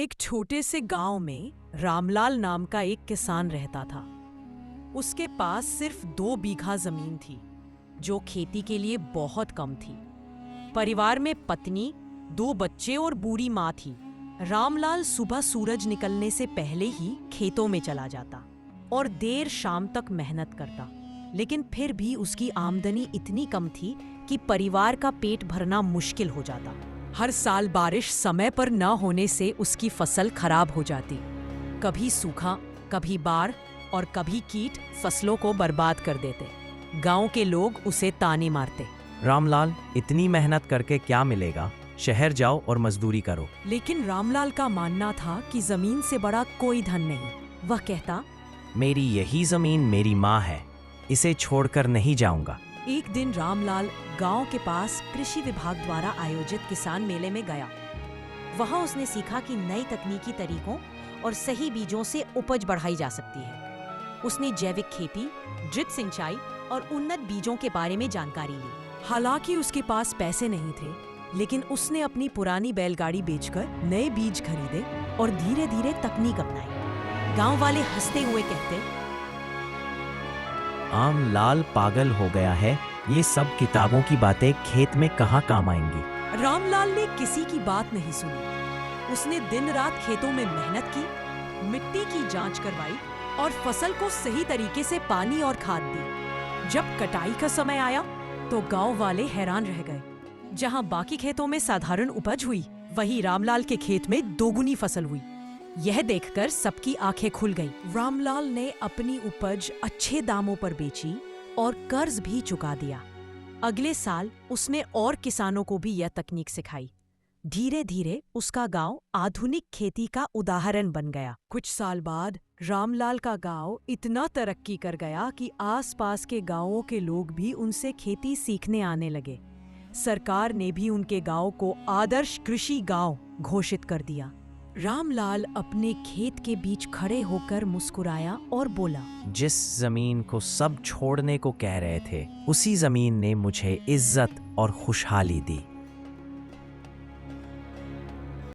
एक छोटे से गांव में रामलाल नाम का एक किसान रहता था। उसके पास सिर्फ 2 बीघा जमीन थी, जो खेती के लिए बहुत कम थी। परिवार में पत्नी, 2 बच्चे और बूढ़ी माँ थी। रामलाल सुबह सूरज निकलने से पहले ही खेतों में चला जाता और देर शाम तक मेहनत करता, लेकिन फिर भी उसकी आमदनी इतनी कम थी कि परिवार का पेट भरना मुश्किल हो जाता। हर साल बारिश समय पर न होने से उसकी फसल खराब हो जाती। कभी सूखा, कभी बाढ़ और कभी कीट फसलों को बर्बाद कर देते। गांव के लोग उसे ताने मारते। रामलाल, इतनी मेहनत करके क्या मिलेगा? शहर जाओ और मजदूरी करो। लेकिन रामलाल का मानना था कि जमीन से बड़ा कोई धन नहीं। वह कहता, मेरी यही जमीन मेरी माँ है, इसे छोड़कर नहीं जाऊंगा। एक दिन रामलाल गांव के पास कृषि विभाग द्वारा आयोजित किसान मेले में गया। वहां उसने सीखा कि नई तकनीकी तरीकों और सही बीजों से उपज बढ़ाई जा सकती है। उसने जैविक खेती, ड्रिप सिंचाई और उन्नत बीजों के बारे में जानकारी ली। हालांकि उसके पास पैसे नहीं थे, लेकिन उसने अपनी पुरानी बैलगाड़ी बेचकर नए बीज खरीदे और धीरे धीरे तकनीक अपनाई। गांव वाले हंसते हुए कहते, रामलाल पागल हो गया है, ये सब किताबों की बातें खेत में कहाँ काम आएंगी। रामलाल ने किसी की बात नहीं सुनी। उसने दिन रात खेतों में मेहनत की, मिट्टी की जांच करवाई और फसल को सही तरीके से पानी और खाद दी। जब कटाई का समय आया तो गांव वाले हैरान रह गए। जहां बाकी खेतों में साधारण उपज हुई, वहीं रामलाल के खेत में दोगुनी फसल हुई। यह देखकर सबकी आंखें खुल गईं। रामलाल ने अपनी उपज अच्छे दामों पर बेची और कर्ज भी चुका दिया। अगले साल उसने और किसानों को भी यह तकनीक सिखाई। धीरे धीरे उसका गांव आधुनिक खेती का उदाहरण बन गया। कुछ साल बाद रामलाल का गांव इतना तरक्की कर गया कि आसपास के गांवों के लोग भी उनसे खेती सीखने आने लगे। सरकार ने भी उनके गांव को आदर्श कृषि गांव घोषित कर दिया। रामलाल अपने खेत के बीच खड़े होकर मुस्कुराया और बोला, जिस जमीन को सब छोड़ने को कह रहे थे, उसी जमीन ने मुझे इज्जत और खुशहाली दी।